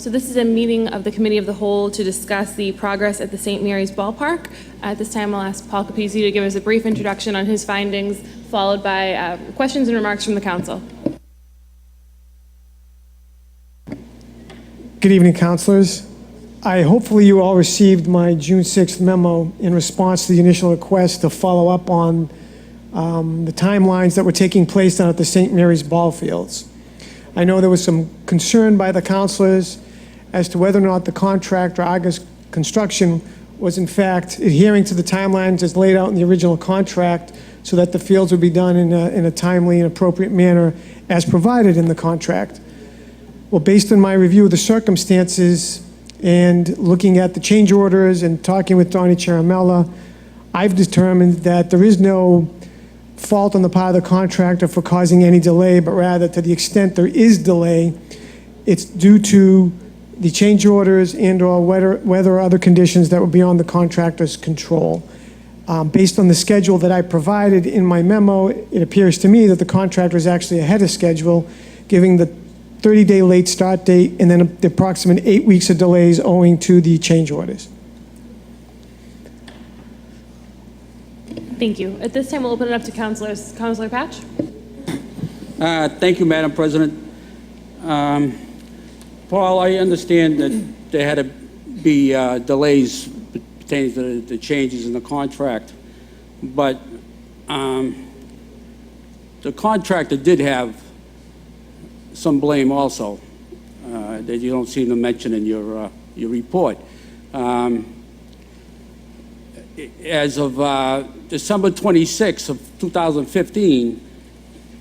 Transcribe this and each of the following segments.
So this is a meeting of the Committee of the Whole to discuss the progress at the St. Mary's Ballpark. At this time, I'll ask Paul Capizzi to give us a brief introduction on his findings, followed by questions and remarks from the Council. Good evening, councilors. Hopefully you all received my June 6th memo in response to the initial request to follow up on the timelines that were taking place down at the St. Mary's ball fields. I know there was some concern by the councilors as to whether or not the contractor, Argus Construction, was in fact adhering to the timelines as laid out in the original contract so that the fields would be done in a timely and appropriate manner as provided in the contract. Well, based on my review of the circumstances and looking at the change orders and talking with Donnie Chiaramella, I've determined that there is no fault on the part of the contractor for causing any delay, but rather to the extent there is delay, it's due to the change orders and or weather or other conditions that were beyond the contractor's control. Based on the schedule that I provided in my memo, it appears to me that the contractor is actually ahead of schedule, giving the 30-day late start date and then the approximate 8 weeks of delays owing to the change orders. Thank you. At this time, we'll open it up to councilors. Councilor Patch? Thank you, Madam President. Paul, I understand that there had to be delays pertaining to the changes in the contract, but the contractor did have some blame also that you don't seem to mention in your report. As of December 26th of 2015,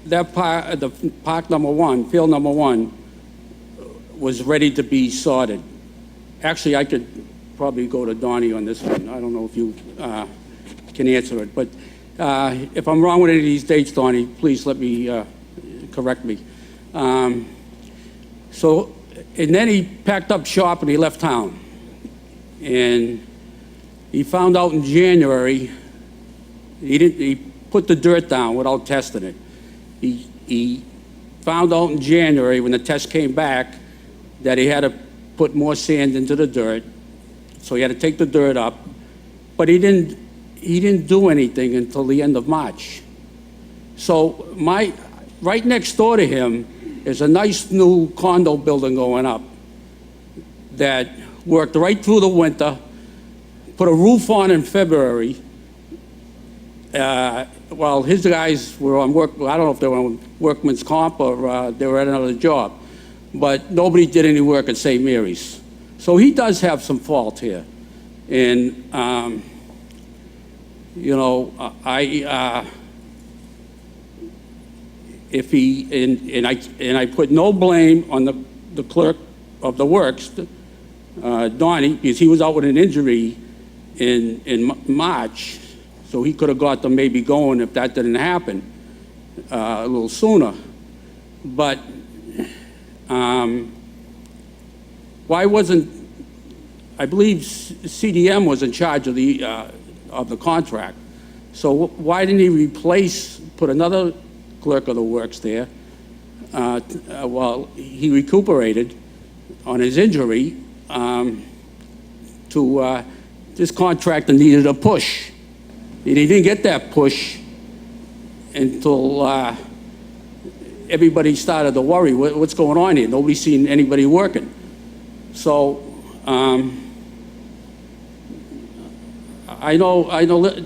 that the park number one, field number one, was ready to be sorted. Actually, I could probably go to Donnie on this one. I don't know if you can answer it, but if I'm wrong with any of these dates, Donnie, please let me correct me. And then he packed up shop and he left town. And he found out in January, he put the dirt down without testing it. He found out in January when the test came back that he had to put more sand into the dirt. So he had to take the dirt up, but he didn't do anything until the end of March. So right next door to him is a nice new condo building going up that worked right through the winter, put a roof on in February. While his guys were on work, I don't know if they were on workman's comp or they were at another job, but nobody did any work at St. Mary's. So he does have some fault here. And, you know, if he, and I put no blame on the clerk of the works, Donnie, because he was out with an injury in March, so he could have got them maybe going if that didn't happen a little sooner. But why wasn't, I believe CDM was in charge of the contract, so why didn't he put another clerk of the works there while he recuperated on his injury? This contractor needed a push, and he didn't get that push until everybody started to worry, what's going on here? Nobody's seen anybody working. So I know,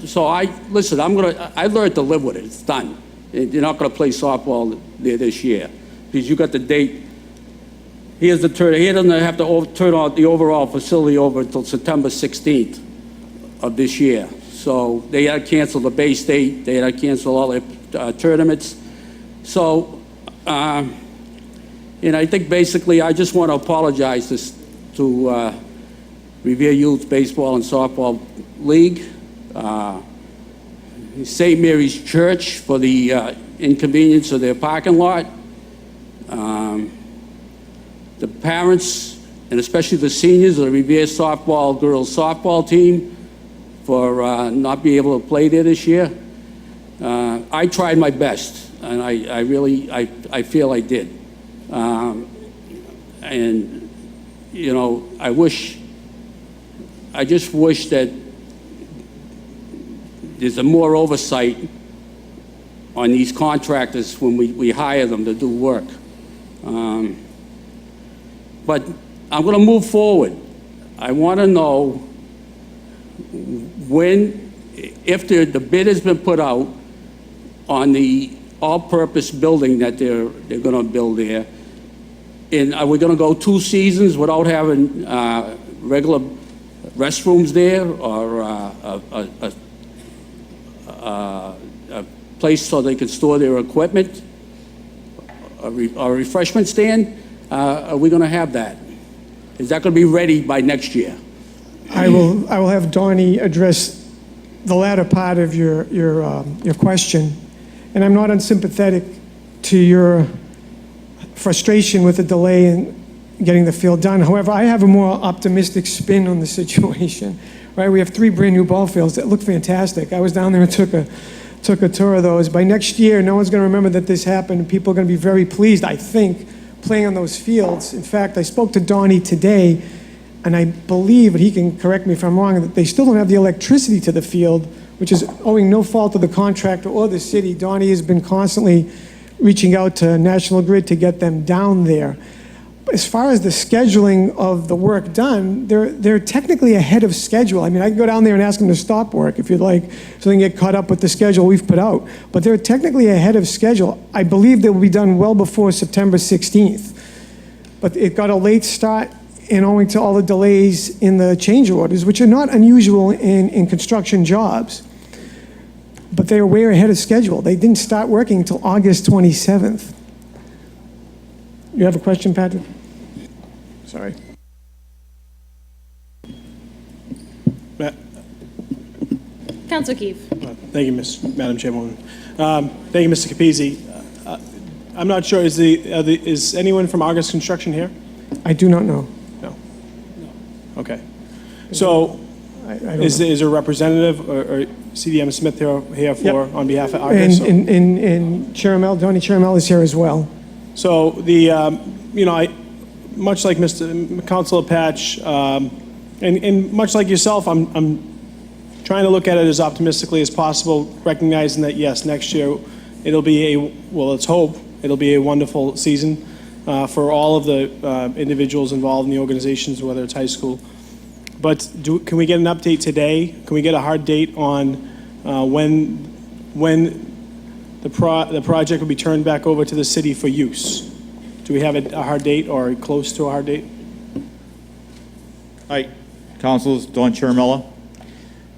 so listen, I learned to live with it, it's done. You're not gonna play softball there this year, because you got the date. He doesn't have to turn the overall facility over until September 16th of this year. So they had to cancel the Bay State, they had to cancel all their tournaments. So, and I think basically I just want to apologize to Revere Youth Baseball and Softball League, St. Mary's Church for the inconvenience of their parking lot, the parents, and especially the seniors of the Revere Softball girls softball team for not being able to play there this year. I tried my best, and I really feel I did. And you know, I just wish that there's a more oversight on these contractors when we hire them to do work. But I'm going to move forward. I want to know when, if the bid has been put out on the all-purpose building that they're going to build there, and are we going to go 2 seasons without having regular restrooms there, or a place so they can store their equipment, a refreshment stand? Are we going to have that? Is that going to be ready by next year? I will have Donnie address the latter part of your question, and I'm not unsympathetic to your frustration with the delay in getting the field done. However, I have a more optimistic spin on the situation. Right, we have 3 brand new ball fields that look fantastic. I was down there and took a tour of those. By next year, no one's going to remember that this happened, and people are going to be very pleased, I think, playing on those fields. In fact, I spoke to Donnie today, and I believe, and he can correct me if I'm wrong, that they still don't have the electricity to the field, which is owing no fault of the contractor or the city. Donnie has been constantly reaching out to National Grid to get them down there. As far as the scheduling of the work done, they're technically ahead of schedule. I mean, I can go down there and ask them to stop work if you'd like, so they can get caught up with the schedule we've put out. But they're technically ahead of schedule. I believe they will be done well before September 16th. But it got a late start, and owing to all the delays in the change orders, which are not unusual in construction jobs. But they are way ahead of schedule. They didn't start working until August 27th. You have a question, Patrick? Sorry. Councilor Keefe. Thank you, Madam Chairwoman. Thank you, Mr. Capizzi. I'm not sure, is anyone from August Construction here? I do not know. No. Okay. So, I don't is know. there a representative or CDM Smith here for, Yep. on behalf of August? And Chairmel, Donnie Chairmel is here as well. So the, you know, much like Councilor Patch, and much like yourself, I'm trying to look at it as optimistically as possible, recognizing that yes, next year it'll be let's hope it'll be a wonderful season for all of the individuals involved in the organizations, whether it's high school. But can we get an update today? Can we get a hard date on when the project will be turned back over to the city for use? Do we have a hard date or close to a hard date? Hi, councilors, Don Chiaramella.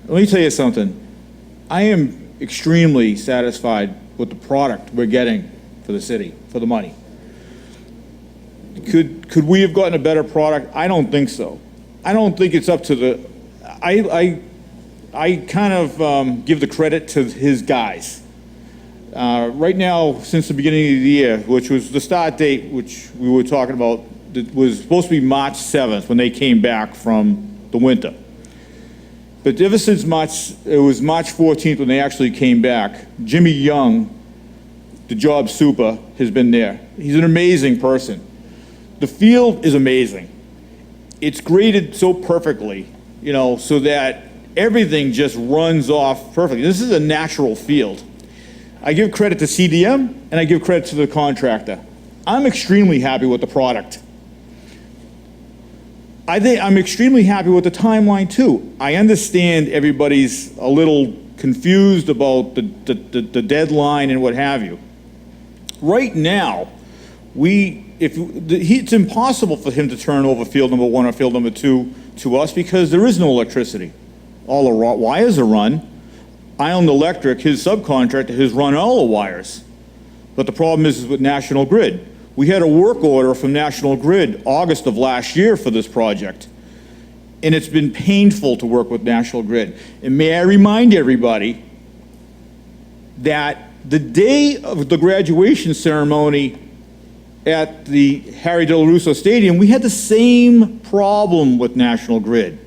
Let me tell you something. I am extremely satisfied with the product we're getting for the city, for the money. Could we have gotten a better product? I don't think so. I don't think it's up to the, I kind of give the credit to his guys. Right now, since the beginning of the year, which was the start date, which we were talking about, it was supposed to be March 7th when they came back from the winter. But ever since March, it was March 14th when they actually came back, Jimmy Young, the job super, has been there. He's an amazing person. The field is amazing. It's graded so perfectly, you know, so that everything just runs off perfectly. This is a natural field. I give credit to CDM and I give credit to the contractor. I'm extremely happy with the product. I think I'm extremely happy with the timeline too. I understand everybody's a little confused about the deadline and what have you. Right now, it's impossible for him to turn over field number 1 or field number 2 to us because there is no electricity. All the wires are run. Ion Electric, his subcontractor, has run all the wires. But the problem is with National Grid. We had a work order from National Grid August of last year for this project. And it's been painful to work with National Grid. And may I remind everybody that the day of the graduation ceremony at the Harry Del Russo Stadium, we had the same problem with National Grid.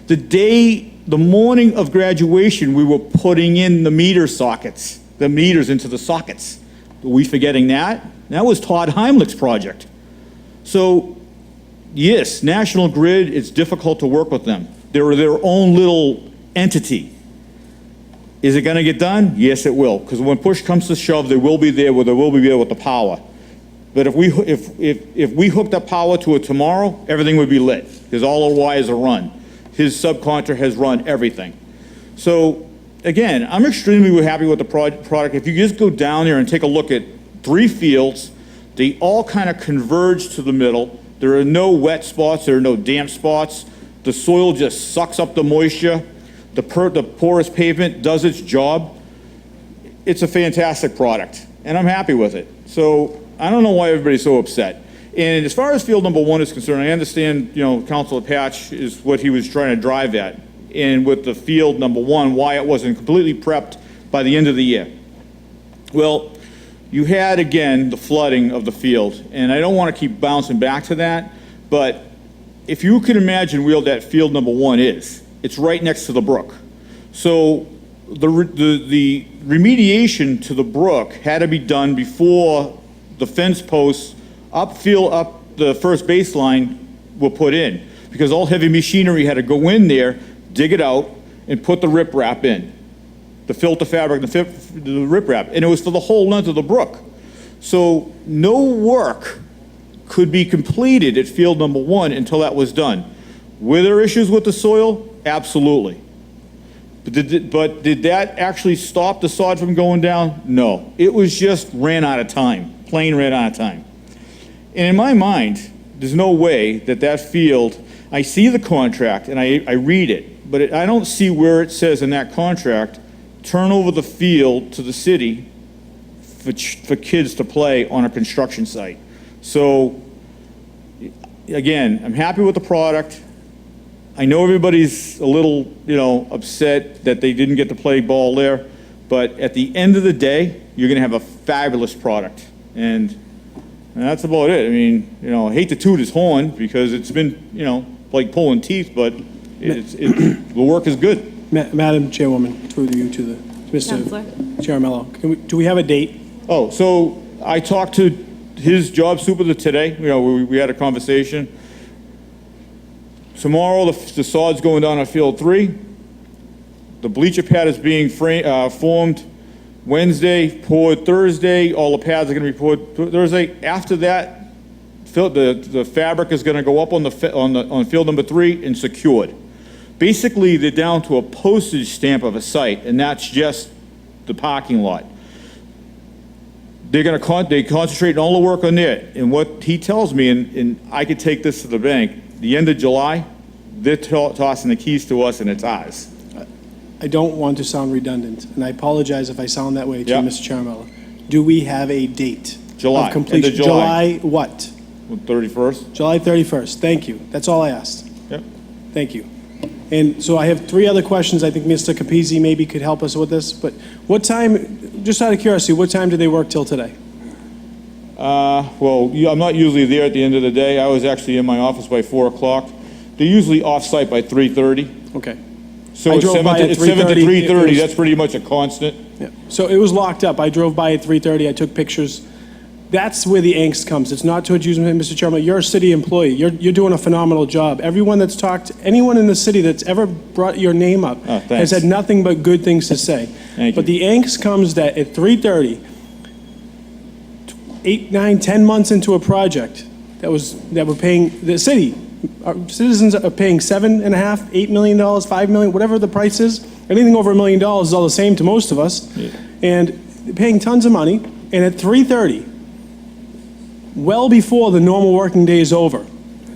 The morning of graduation, we were putting in the meter sockets, the meters into the sockets. Are we forgetting that? That was Todd Heimlich's project. So yes, National Grid, it's difficult to work with them. They're their own little entity. Is it gonna get done? Yes, it will, because when push comes to shove, they will be there, they will be there with the power. But if we hooked up power to it tomorrow, everything would be lit, because all the wires are run. His subcontractor has run everything. So, again, I'm extremely happy with the product. If you just go down there and take a look at 3 fields, they all kind of converge to the middle. There are no wet spots, there are no damp spots. The soil just sucks up the moisture. The porous pavement does its job. It's a fantastic product, and I'm happy with it. So I don't know why everybody's so upset. And as far as field number 1 is concerned, I understand, Councilor Patch is what he was trying to drive at. And with the field number 1, why it wasn't completely prepped by the end of the year. Well, you had, again, the flooding of the field, and I don't want to keep bouncing back to that, but if you can imagine where that field number 1 is, it's right next to the brook. So the remediation to the brook had to be done before the fence posts up the first baseline were put in, because all heavy machinery had to go in there, dig it out, and put the riprap in. The filter fabric, the riprap, and it was for the whole length of the brook. So no work could be completed at field number 1 until that was done. Were there issues with the soil? Absolutely. But did that actually stop the sod from going down? No. It was just ran out of time, plain ran out of time. And in my mind, there's no way that field, I see the contract and I read it, but I don't see where it says in that contract, turn over the field to the city for kids to play on a construction site. So, again, I'm happy with the product. I know everybody's a little, upset that they didn't get to play ball there, but at the end of the day, you're gonna have a fabulous product. And that's about it. I mean, I hate to toot his horn because it's been, like pulling teeth, but the work is good. Madam Chairwoman, through you to Counselor. Mr. Chiaramello, do we have a date? Oh, so I talked to his job supervisor today. We had a conversation. Tomorrow, the sod's going down on field 3. The bleacher pad is being formed Wednesday, poured Thursday. All the pads are going to be poured Thursday. After that, the fabric is going to go up on field number 3 and secured. Basically, they're down to a postage stamp of a site, and that's just the parking lot. They concentrate on all the work on there. And what he tells me, and I could take this to the bank, the end of July, they're tossing the keys to us, and it's ours. I don't want to sound redundant, and I apologize if I sound that way to Yeah. Mr. Chiaramello. Do we have a date? July, Of completion? end of July. July what? 31st? July 31st. Thank you. That's all I asked. Yep. Thank you. And so I have 3 other questions. I think Mr. Capizzi maybe could help us with this. But what time, just out of curiosity, what time did they work till today? Well, I'm not usually there at the end of the day. I was actually in my office by 4 o'clock. They're usually off-site by 3:30. Okay. So I it's drove 7 by at to 3:30. 3:30. That's pretty much a constant. Yeah. So it was locked up. I drove by at 3:30. I took pictures. That's where the angst comes. It's not towards you, Mr. Chairman. You're a city employee. You're doing a phenomenal job. Everyone that's talked, anyone in the city that's ever brought your name up Oh, has thanks. had nothing but good things to say. Thank But you. the angst comes that at 3:30, 8, 9, 10 months into a project that we're paying the city, our citizens are paying $7.5, $8 million, $5 million, whatever the price is. Anything over $1 million is all the same to most of us, and they're paying tons of money. And at 3:30, well before the normal working day is over,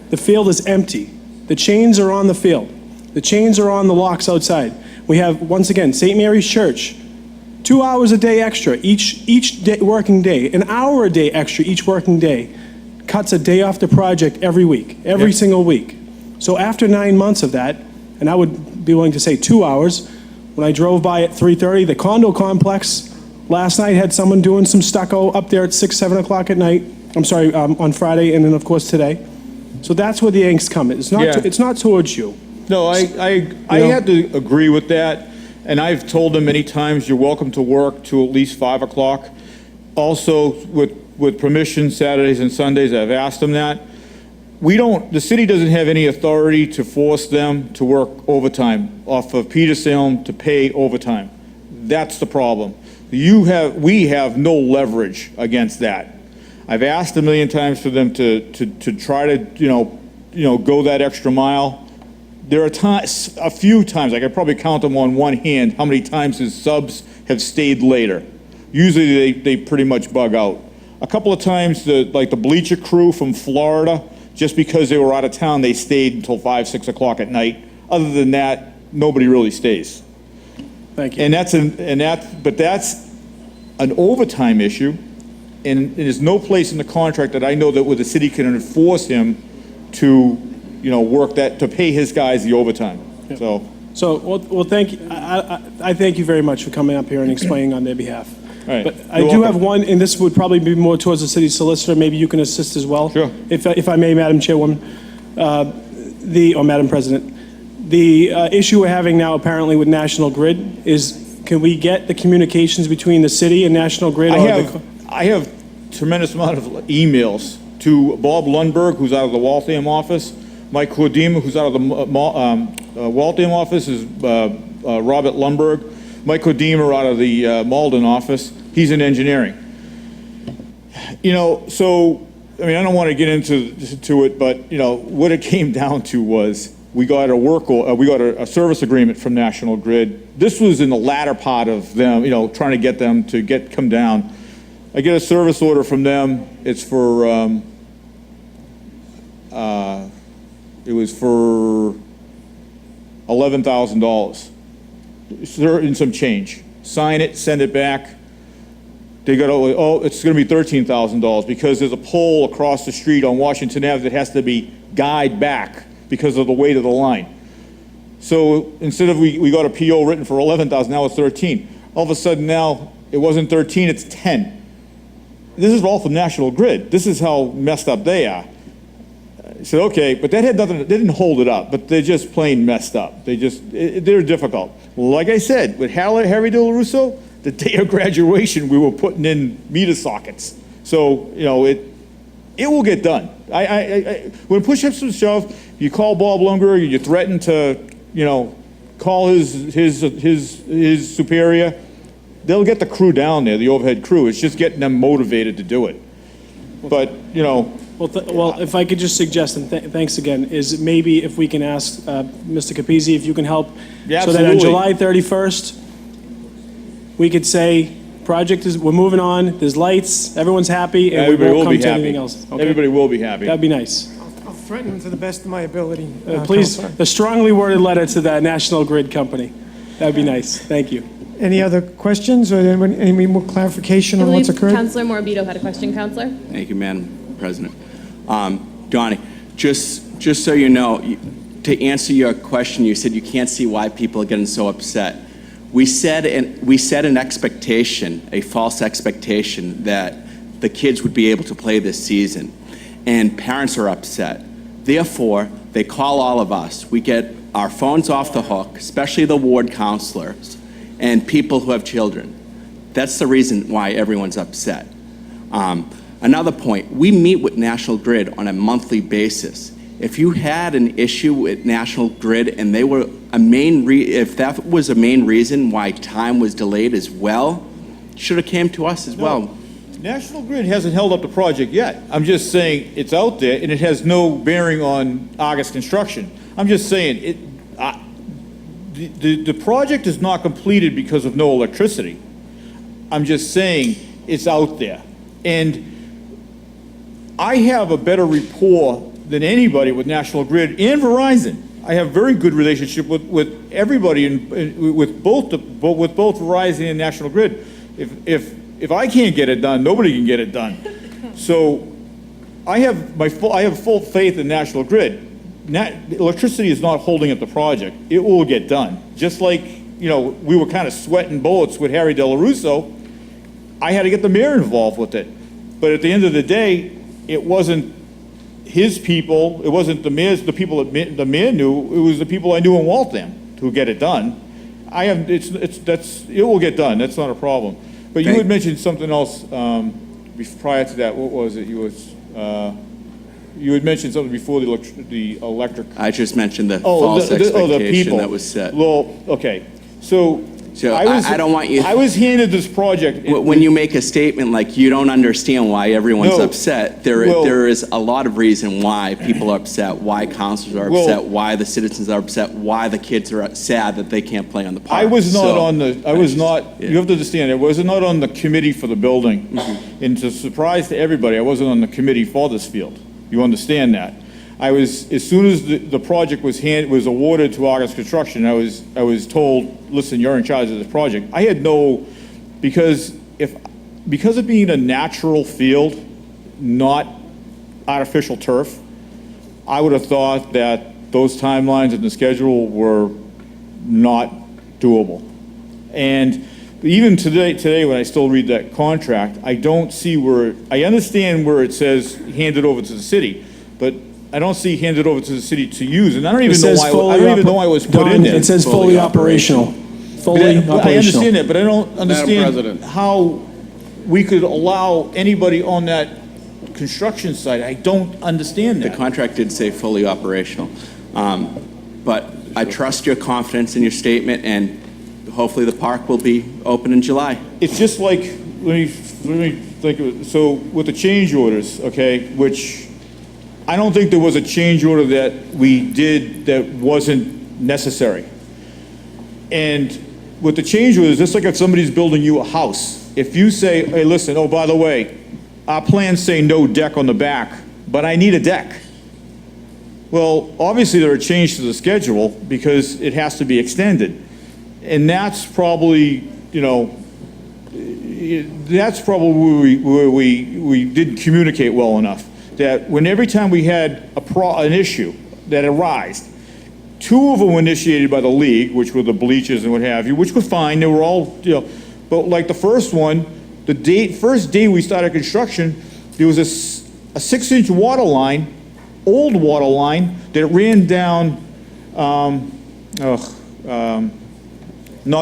the field is empty. The chains are on the field. The chains are on the locks outside. We have, once again, St. Mary's Church, 2 hours a day extra each day, working day, an hour a day extra each working day, cuts a day off the project every week, every Yep. single week. So after 9 months of that, and I would be willing to say 2 hours, when I drove by at 3:30, the condo complex last night had someone doing some stucco up there at 6, 7 o'clock at night. I'm sorry, on Friday, and then of course today. So that's where the angst comes. It's not. Yeah. It's not towards you. No, I have to agree with that, and I've told them many times, you're welcome to work to at least 5 o'clock. Also, with permission, Saturdays and Sundays, I've asked them that. the city doesn't have any authority to force them to work overtime off of Peter Salem to pay overtime. That's the problem. We have no leverage against that. I've asked a million times for them to try to, go that extra mile. There are a few times, I could probably count them on one hand, how many times his subs have stayed later. Usually they pretty much bug out. A couple of times, the bleacher crew from Florida, just because they were out of town, they stayed until 5, 6 o'clock at night. Other than that, nobody really stays. Thank you. And that's an overtime issue, and there's no place in the contract that I know that where the city can enforce him to, work that, to pay his guys the overtime. Well, thank you. I thank you very much for coming up here and explaining on their behalf. All right. But I You're do welcome. have one, and this would probably be more towards the city solicitor. Maybe you can assist as well. Sure. If I may, Madam Chairwoman, or Madam President. The issue we're having now apparently with National Grid is, can we get the communications between the city and National Grid? I have tremendous amount of emails to Bob Lundberg, who's out of the Waltham office. Mike Cordima, who's out of the Waltham office, is Robert Lundberg. Mike Cordima out of the Malden office. He's in engineering. So, I don't want to get into it, but, what it came down to was we got a service agreement from National Grid. This was in the latter part of them, trying to get them to come down. I get a service order from them. It's for, it was for $11,000. In some change. Sign it, send it back. They got, it's going to be $13,000 because there's a pole across the street on Washington Ave that has to be guyed back because of the weight of the line. So instead of we got a PO written for $11,000, now it's 13. All of a sudden now it wasn't 13, it's 10. This is all from National Grid. This is how messed up they are. I said, okay, but that had nothing, they didn't hold it up, but they're just plain messed up. They're difficult. Like I said, with Harry Del Russo, the day of graduation, we were putting in meter sockets. So, it will get done. When push comes to shove, you call Bob Lundberg, you threaten to, call his superior, they'll get the crew down there, the overhead crew. It's just getting them motivated to do it. But, Well, if I could just suggest, and thanks again, is maybe if we can ask Mr. Capizzi if you can help. Yeah, so that on absolutely. July 31st, we could say, we're moving on, there's lights, everyone's happy, and everybody we won't will come be to happy. anything else. Okay? Everybody will be happy. That'd be nice. I'll threaten him to the best of my ability. Please, Counselor. a strongly worded letter to the National Grid company. That'd be nice. Thank you. Any other questions or any more clarification I on what's believe occurred? Councilor Morabito had a question, Councilor. Thank you, Madam President. Donnie, just so you know, to answer your question, you said you can't see why people are getting so upset. We set an expectation, a false expectation, that the kids would be able to play this season, and parents are upset. Therefore, they call all of us. We get our phones off the hook, especially the ward counselors and people who have children. That's the reason why everyone's upset. Another point, we meet with National Grid on a monthly basis. If you had an issue with National Grid and they were if that was a main reason why time was delayed as well, should have came to us as well. National Grid hasn't held up the project yet. I'm just saying it's out there and it has no bearing on August construction. I'm just saying the project is not completed because of no electricity. I'm just saying it's out there. And I have a better rapport than anybody with National Grid and Verizon. I have very good relationship with everybody with both Verizon and National Grid. If I can't get it done, nobody can get it done. So I have full faith in National Grid. Electricity is not holding up the project. It will get done. Just like, we were kind of sweating bullets with Harry Del Russo. I had to get the mayor involved with it. But at the end of the day, it wasn't his people, it wasn't the people that the mayor knew, it was the people I knew in Waltham to get it done. It will get done, that's not a problem. But you had mentioned something else prior to that, what was it? You had mentioned something before the electric. I just mentioned the Oh, false the expectation people. that was set. Well, okay, so. So I don't want you- I was handed this project. When you make a statement like you don't understand why everyone's No. upset, Well- there is a lot of reason why people are upset, why councilors are Well- upset, why the citizens are upset, why the kids are sad that they can't play on the park. I was not So- on the, I was not, you have to understand, I was not on the committee for the building. Mm-hmm. And to surprise to everybody, I wasn't on the committee for this field. You understand that? I was, as soon as the project was awarded to August Construction, I was told, listen, you're in charge of this project. I had no, because of being a natural field, not artificial turf, I would have thought that those timelines and the schedule were not doable. And even today, when I still read that contract, I don't see where, I understand where it says handed over to the city, but I don't see handed over to the city to use, and I don't It even know says why, I fully don't even know why it was put Don, in there. It says fully operational. Fully I operational. understand that, but I don't understand President. how we could allow anybody on that construction site. I don't understand The that. contract did say fully operational. But I trust your confidence in your statement, and hopefully the park will be open in July. It's just like, let me think of it. So with the change orders, okay, which I don't think there was a change order that we did that wasn't necessary. And with the change orders, just like if somebody's building you a house, if you say, hey, listen, oh, by the way, our plans say no deck on the back, but I need a deck. Well, obviously there are changes to the schedule because it has to be extended. And that's probably, you know, that's probably where we didn't communicate well enough. That when every time we had an issue that arose, two of them were initiated by the league, which were the bleachers and what have you, which were fine. They were all, you know, but like the first one, first day we started construction, there was a 6-inch water line, old water line that ran down, not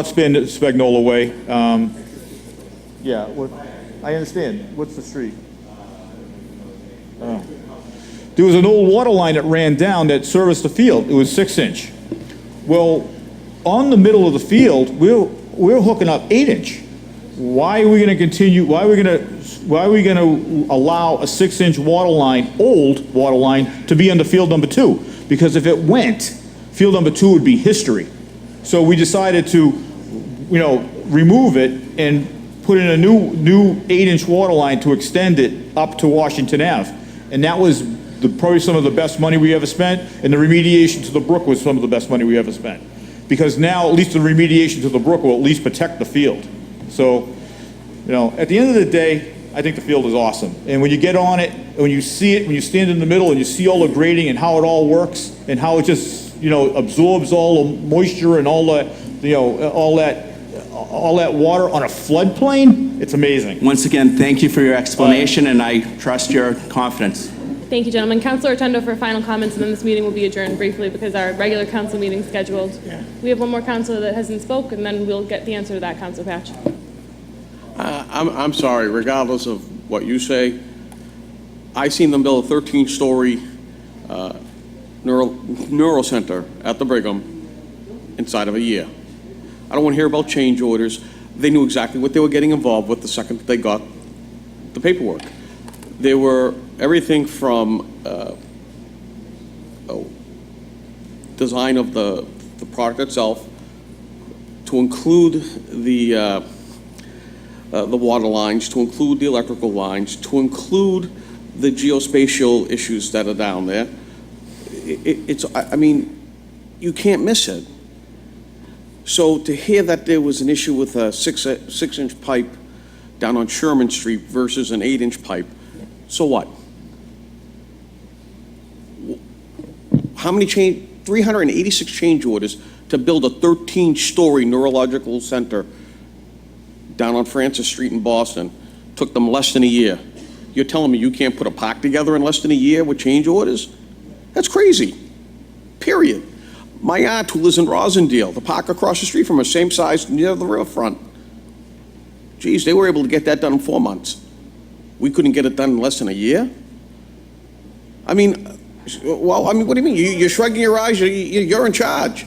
Spagnola Way. Yeah, I understand. What's the street? There was an old water line that ran down that serviced the field. It was 6-inch. Well, on the middle of the field, we're hooking up 8-inch. Why are we going to continue? Why are we going to allow a 6-inch water line, old water line, to be under field number 2? Because if it went, field number 2 would be history. So we decided to, you know, remove it and put in a new 8-inch water line to extend it up to Washington Ave. And that was probably some of the best money we ever spent, and the remediation to the brook was some of the best money we ever spent. Because now, at least the remediation to the brook will at least protect the field. So, you know, at the end of the day, I think the field is awesome. And when you get on it, and when you see it, when you stand in the middle and you see all the grading and how it all works, and how it just, you know, absorbs all the moisture and all the, you know, all that water on a floodplain, it's amazing. Once again, thank you for your explanation, and I trust your confidence. Thank you, gentlemen. Councilor Rotundo for final comments, and then this meeting will be adjourned briefly because our regular council meeting is scheduled. We have one more councilor that hasn't spoke, and then we'll get the answer to that, Councilor Patch. I'm sorry, regardless of what you say, I seen them build a 13-story neuro center at the Brigham inside of a year. I don't want to hear about change orders. They knew exactly what they were getting involved with the second that they got the paperwork. There were everything from design of the product itself to include the water lines, to include the electrical lines, to include the geospatial issues that are down there. I mean, you can't miss it. So to hear that there was an issue with a 6-inch pipe down on Sherman Street versus an 8-inch pipe, so what? How many 386 change orders to build a 13-story neurological center down on Francis Street in Boston. Took them less than a year. You're telling me you can't put a park together in less than a year with change orders? That's crazy, period. My aunt, who lives in Rosendale, the park across the street from her, same size near the riverfront. Geez, they were able to get that done in 4 months. We couldn't get it done in less than a year? I mean, what do you mean? You're shrugging your eyes, you're in charge.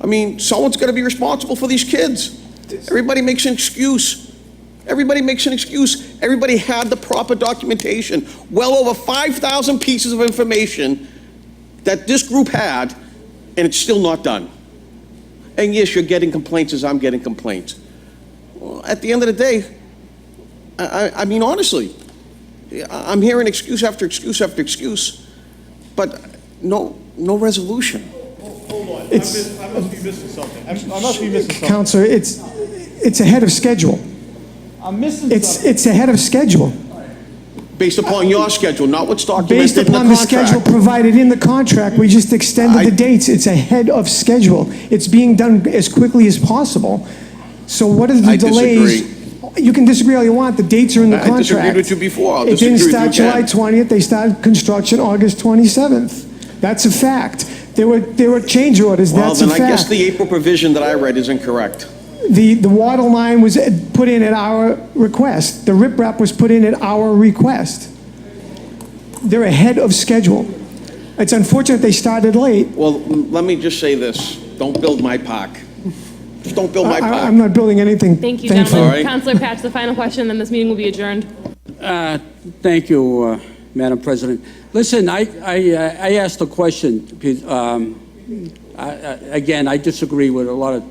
I mean, someone's got to be responsible for these kids. Everybody makes an excuse. Everybody makes an excuse. Everybody had the proper documentation. Well over 5,000 pieces of information that this group had, and it's still not done. And yes, you're getting complaints as I'm getting complaints. Well, at the end of the day, I mean, honestly, I'm hearing excuse after excuse after excuse, but no resolution. Hold on, I must be missing something. I must be missing something. Counselor, it's ahead of schedule. I'm missing something. It's ahead of schedule. Based upon your schedule, not what's Based documented in the upon the schedule contract. provided in the contract, we just extended the dates. It's ahead of schedule. It's being done as quickly as possible. So what are the I delays? disagree. You can disagree all you want. The dates are in the I contract. disagreed with you before. I'll It didn't disagree start with you July again. 20th. They started construction August 27th. That's a fact. There were change orders. Well, That's a then I guess fact. the April provision that I read is incorrect. The water line was put in at our request. The riprap was put in at our request. They're ahead of schedule. It's unfortunate they started late. Well, let me just say this. Don't build my park. Just don't build my park. I'm not building anything. Thank you, thankfully. gentlemen. All right. Councilor Patch, the final question, then this meeting will be adjourned. Thank you, Madam President. Listen, I asked a question, because, again, I disagree with a lot of...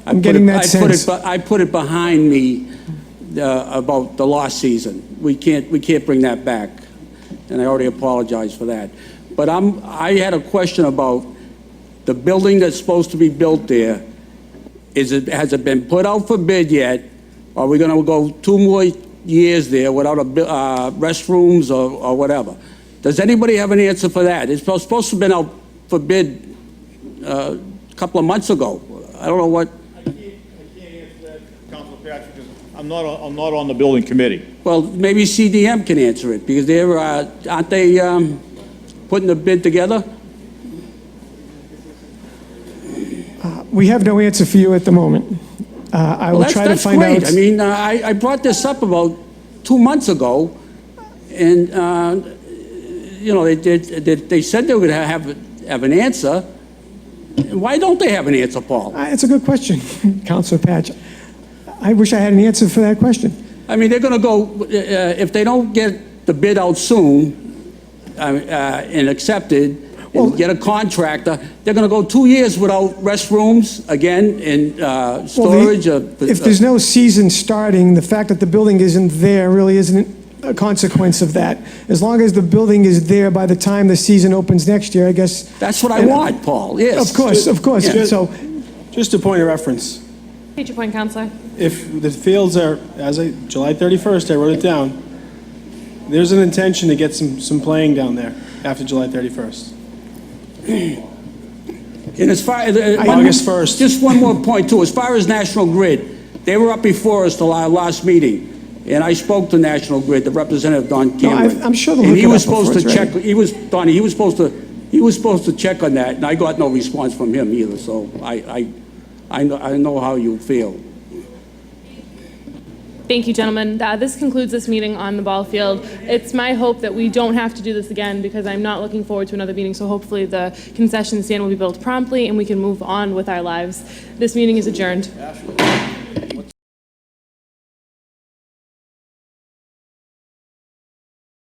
I'm getting that sense. I put it behind me about the lost season. We can't bring that back, and I already apologize for that. But I had a question about the building that's supposed to be built there. Has it been put out for bid yet? Are we going to go 2 more years there without restrooms or whatever? Does anybody have an answer for that? It's supposed to have been out for bid a couple of months ago. I don't know what. I can't answer that, Councilor Patrick, because I'm not on the building committee. Well, maybe CDM can answer it, because aren't they putting the bid together? We have no answer for you at the moment. I will try to find out. That's great. I mean, I brought this up about 2 months ago, and they said they would have an answer. Why don't they have an answer, Paul? It's a good question, Councilor Patch. I wish I had an answer for that question. I mean, they're going to go, if they don't get the bid out soon and accepted, and get a contractor, they're going to go 2 years without restrooms again and storage. If there's no season starting, the fact that the building isn't there really isn't a consequence of that. As long as the building is there by the time the season opens next year, I guess. That's what I want, Paul, yes. Of course. Yeah. So, Just a point of reference. State your point, Councilor. If the fields are, July 31st, I wrote it down, there's an intention to get some playing down there after July 31st. And as far as... August 1st. Just one more point, too. As far as National Grid, they were up before us till our last meeting, and I spoke to National Grid, the representative, Don Cameron. I'm sure they'll and look he it was up before supposed to it's check. ready. Donnie, he was supposed to check on that, and I got no response from him either. So I know how you feel. Thank you, gentlemen. This concludes this meeting on the ball field. It's my hope that we don't have to do this again, because I'm not looking forward to another meeting. So hopefully the concession stand will be built promptly and we can move on with our lives. This meeting is adjourned.